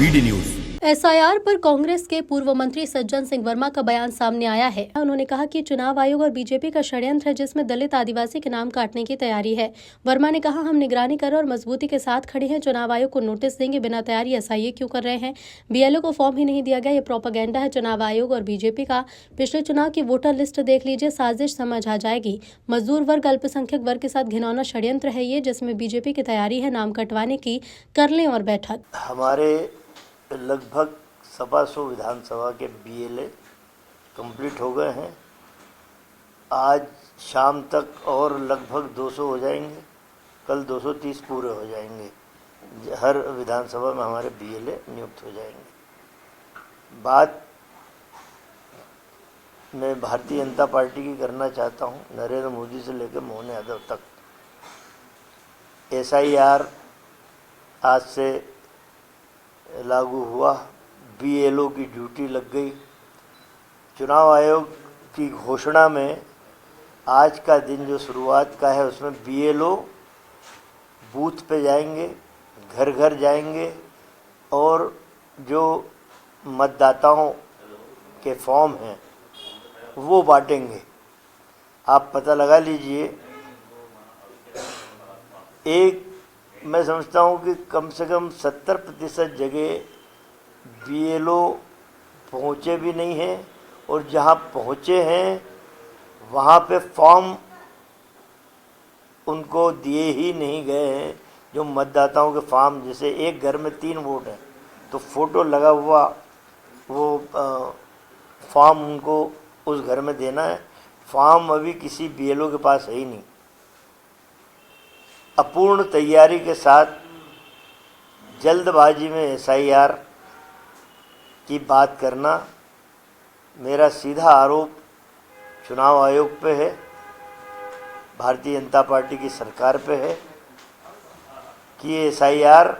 BD news. SIR पर कांग्रेस के पूर्व मंत्री सज्जन सिंह वर्मा का बयान सामने आया है। उन्होंने कहा कि चुनाव आयोग और बीजेपी का षड्यंत्र है, जिसमें दलित आदिवासी के नाम काटने की तैयारी है। वर्मा ने कहा, हम निगरानी कर और मजबूती के साथ खड़े हैं। चुनाव आयोग को नोटिस देंगे, बिना तैयारी एसआईए क्यों कर रहे हैं? बीएलओ को फॉर्म ही नहीं दिया गया, ये प्रोपेगेंडा है चुनाव आयोग और बीजेपी का। पिछले चुनाव की वोटर लिस्ट देख लीजिए, साजिश समझ आ जाएगी। मजदूर वर्ग, अल्पसंख्यक वर्ग के साथ घिनौना षड्यंत्र है ये, जिसमें बीजेपी की तैयारी है नाम कटवाने की। कर लें और बैठक। हमारे लगभग 100 विधानसभा के बीएलए कंप्लीट हो गए हैं। आज शाम तक और लगभग 200 हो जाएंगे, कल 230 पूरे हो जाएंगे। हर विधानसभा में हमारे बीएलए नियुक्त हो जाएंगे। बात मैं भारतीय जनता पार्टी की करना चाहता हूं, नरेंद्र मोदी से लेकर मोहन यादव तक। एसआईआर आज से लागू हुआ, बीएलओ की ड्यूटी लग गई। चुनाव आयोग की घोषणा में आज का दिन जो शुरुआत का है, उसमें बीएलओ बूथ पे जाएंगे, घर घर जाएंगे और जो मतदाताओं के फॉर्म हैं वो बांटेंगे। आप पता लगा लीजिए, मैं समझता हूँ कि कम से कम 70% जगह बीएलओ पहुँचे भी नहीं हैं, और जहाँ पहुँचे हैं वहाँ पे फॉर्म उनको दिए ही नहीं गए हैं। जो मतदाताओं के फॉर्म, जैसे एक घर में 3 वोट हैं तो फ़ोटो लगा हुआ वो फॉर्म उनको उस घर में देना है। फॉर्म अभी किसी बीएलओ के पास है ही नहीं। अपूर्ण तैयारी के साथ जल्दबाजी में एसआईआर की बात करना, मेरा सीधा आरोप चुनाव आयोग पे है, भारतीय जनता पार्टी की सरकार पे है कि एसआईआर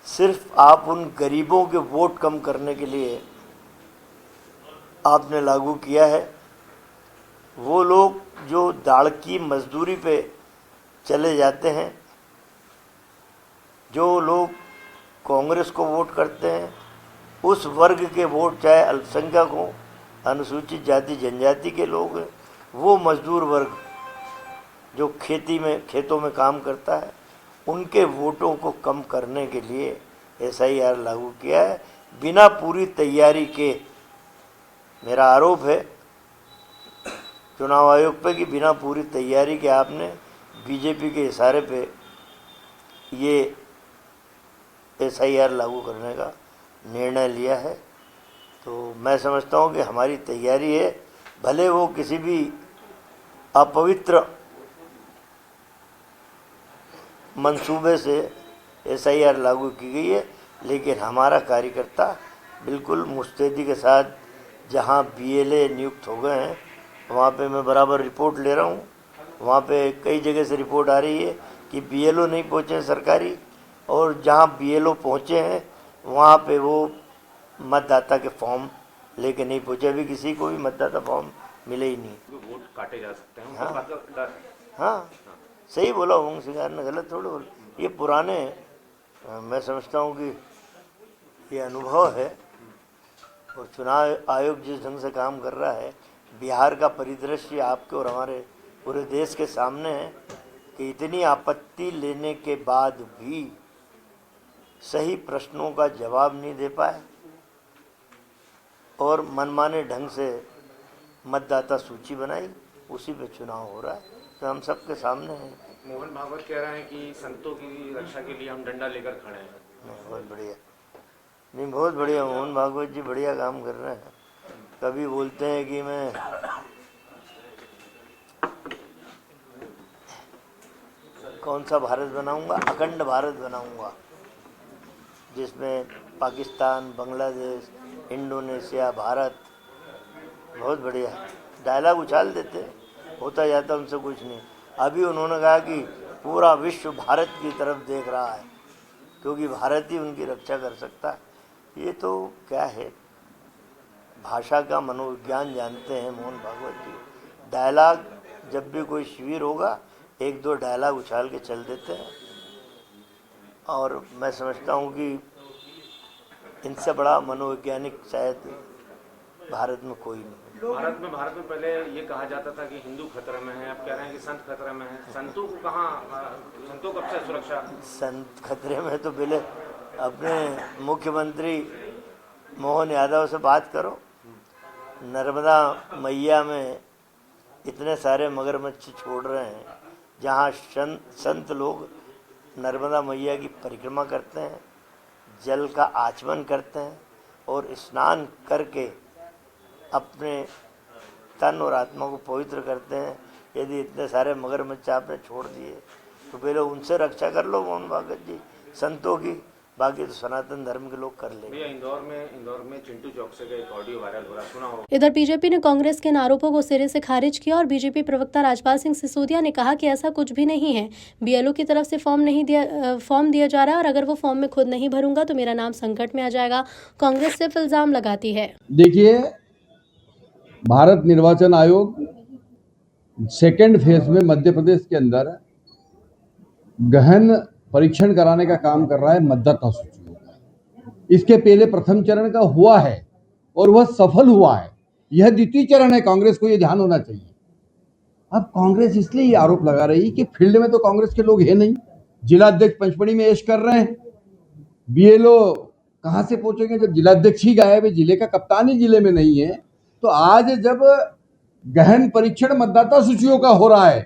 सिर्फ आप उन गरीबों के वोट कम करने के लिए आपने लागू किया है। वो लोग जो दाड़ की मजदूरी पे चले जाते हैं, जो लोग कांग्रेस को वोट करते हैं, उस वर्ग के वोट, चाहे अल्पसंख्यक हों, अनुसूचित जाति जनजाति के लोग हैं, वो मजदूर वर्ग जो खेतों में काम करता है, उनके वोटों को कम करने के लिए एसआईआर लागू किया है, बिना पूरी तैयारी के। मेरा आरोप है चुनाव आयोग पे कि बिना पूरी तैयारी के आपने बीजेपी के इशारे पे ये एसआईआर लागू करने का निर्णय लिया है। तो मैं समझता हूँ कि हमारी तैयारी है, भले वो किसी भी अपवित्र मंसूबे से एसआईआर लागू की गई है, लेकिन हमारा कार्यकर्ता बिल्कुल मुस्तैदी के साथ, जहाँ बीएलए नियुक्त हो गए हैं वहाँ पे मैं बराबर रिपोर्ट ले रहा हूँ। वहाँ पे कई जगह से रिपोर्ट आ रही है कि बीएलओ नहीं पहुँचे सरकारी, और जहाँ बीएलओ पहुँचे हैं वहाँ पे वो मतदाता के फॉर्म लेके नहीं पहुँचे। अभी किसी को भी मतदाता फॉर्म मिले ही नहीं। वोट काटे जा सकते हैं। हाँ, सही बोला उमंग सिंगार ने, गलत थोड़ा बोला। ये पुराने, मैं समझता हूँ कि ये अनुभव है, और चुनाव आयोग जिस ढंग से काम कर रहा है, बिहार का परिदृश्य आपके और हमारे पूरे देश के सामने है कि इतनी आपत्ति लेने के बाद भी सही प्रश्नों का जवाब नहीं दे पाए और मनमाने ढंग से मतदाता सूची बनाई, उसी पे चुनाव हो रहा है। तो हम सबके सामने हैं। मोहन भागवत कह रहे हैं कि संतों की रक्षा के लिए हम डंडा लेकर खड़े हैं। बहुत बढ़िया, नहीं बहुत बढ़िया, मोहन भागवत जी बढ़िया काम कर रहे हैं। कभी बोलते हैं कि मैं कौन सा भारत बनाऊंगा, अखंड भारत बनाऊंगा, जिसमें पाकिस्तान, बांग्लादेश, इंडोनेशिया, भारत। बहुत बढ़िया डायलॉग उछाल देते, होता जाता उनसे कुछ नहीं। अभी उन्होंने कहा कि पूरा विश्व भारत की तरफ देख रहा है, क्योंकि भारत ही उनकी रक्षा कर सकता है। ये तो क्या है, भाषा का मनोविज्ञान जानते हैं मोहन भागवत जी। डायलॉग, जब भी कोई शिविर होगा 1-2 डायलॉग उछाल के चल देते हैं। और मैं समझता हूँ कि इनसे बड़ा मनोवैज्ञानिक शायद भारत में कोई नहीं। भारत में पहले ये कहा जाता था कि हिंदू खतरे में है, अब कह रहे हैं कि संत खतरे में है। संतों को कहाँ, संतों कब से सुरक्षा? संत खतरे में तो पहले अपने मुख्यमंत्री मोहन यादव से बात करो। नर्मदा मैया में इतने सारे मगरमच्छ छोड़ रहे हैं, जहाँ संत लोग नर्मदा मैया की परिक्रमा करते हैं, जल का आचमन करते हैं और स्नान करके अपने तन और आत्मा को पवित्र करते हैं। यदि इतने सारे मगरमच्छ आपने छोड़ दिए तो पहले उनसे रक्षा कर लो मोहन भागवत जी, संतों की। बाकी तो सनातन धर्म के लोग कर लेंगे। इंदौर में चिंटू चौक से एक ऑडियो वायरल हो रहा, सुना हो? इधर बीजेपी ने कांग्रेस के इन आरोपों को सिरे से खारिज किया और बीजेपी प्रवक्ता राजपाल सिंह सिसोदिया ने कहा कि ऐसा कुछ भी नहीं है। बीएलओ की तरफ से फॉर्म दिया जा रहा है और अगर वो फॉर्म में खुद नहीं भरूंगा तो मेरा नाम संकट में आ जाएगा। कांग्रेस सिर्फ इल्जाम लगाती है। देखिए, भारत निर्वाचन आयोग सेकेंड फेज में मध्य प्रदेश के अंदर गहन परीक्षण कराने का काम कर रहा है मतदाता सूचियों का। इसके पहले प्रथम चरण का हुआ है और वह सफल हुआ है। यह द्वितीय चरण है। कांग्रेस को यह ध्यान होना चाहिए। अब कांग्रेस इसलिए ये आरोप लगा रही कि फील्ड में तो कांग्रेस के लोग है नहीं। जिलाध्यक्ष पंचमढ़ी में ऐश कर रहे हैं, बीएलओ कहां से पहुंचेंगे जब जिलाध्यक्ष ही गायब है, जिले का कप्तान ही जिले में नहीं है। तो आज जब गहन परीक्षण मतदाता सूचियों का हो रहा है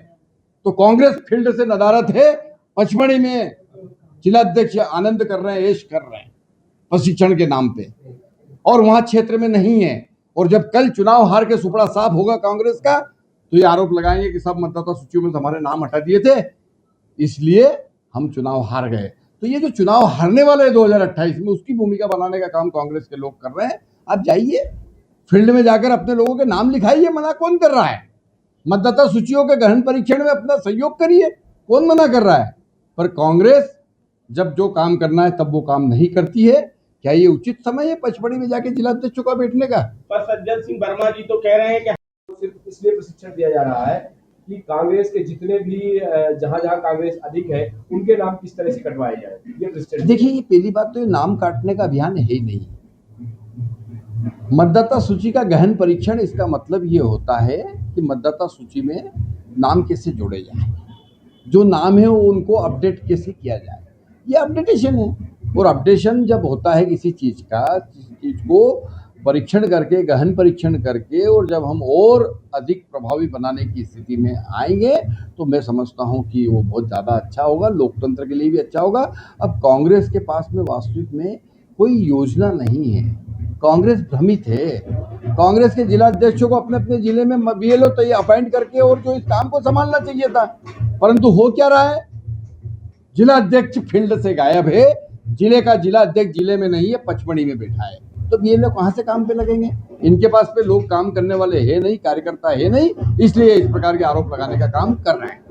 तो कांग्रेस फील्ड से नदारत है। पचमढ़ी में जिलाध्यक्ष आनंद कर रहे हैं, ऐश कर रहे हैं प्रशिक्षण के नाम पे, और वहां क्षेत्र में नहीं है। और जब कल चुनाव हार के सुपड़ा साफ होगा कांग्रेस का तो ये आरोप लगाएंगे कि सब मतदाता सूचियों में हमारे नाम हटा दिए थे, इसलिए हम चुनाव हार गए। तो ये जो चुनाव हारने वाले हैं 2028 में, उसकी भूमिका बनाने का काम कांग्रेस के लोग कर रहे हैं। आप जाइए फील्ड में जाकर अपने लोगों के नाम लिखाइए, मना कौन कर रहा है? मतदाता सूचियों के गहन परीक्षण में अपना सहयोग करिए, कौन मना कर रहा है? पर कांग्रेस जब जो काम करना है तब वो काम नहीं करती है। क्या ये उचित समय है पचमढ़ी में जाके जिलाध्यक्षों का बैठने का? पर सज्जन सिंह वर्मा जी तो कह रहे हैं कि सिर्फ इसलिए प्रशिक्षण दिया जा रहा है कि कांग्रेस के जितने भी जहां जहां कांग्रेस अधिक है उनके नाम किस तरह से कटवाए जाए, ये प्रशिक्षण। देखिए, ये पहली बात तो ये नाम काटने का अभियान है ही नहीं। मतदाता सूची का गहन परीक्षण, इसका मतलब ये होता है कि मतदाता सूची में नाम कैसे जोड़े जाए, जो नाम है वो उनको अपडेट कैसे किया जाए, ये अपडेटेशन है। और अपडेशन जब होता है किसी चीज़ को परीक्षण करके, गहन परीक्षण करके, और जब हम और अधिक प्रभावी बनाने की स्थिति में आएंगे तो मैं समझता हूं कि वो बहुत ज़्यादा अच्छा होगा, लोकतंत्र के लिए भी अच्छा होगा। अब कांग्रेस के पास में वास्तविक में कोई योजना नहीं है। कांग्रेस भ्रमित है। कांग्रेस के जिला अध्यक्षों को अपने अपने जिले में बीएलओ तो ये अपॉइंट करके और जो इस काम को संभालना चाहिए था, परंतु हो क्या रहा है? जिला अध्यक्ष फील्ड से गायब है, जिले का जिला अध्यक्ष जिले में नहीं है, पचमढ़ी में बैठा है। तो बीएलओ कहां से काम पे लगेंगे? इनके पास पे लोग काम करने वाले है नहीं, कार्यकर्ता है नहीं, इसलिए इस प्रकार के आरोप लगाने का काम कर रहे हैं।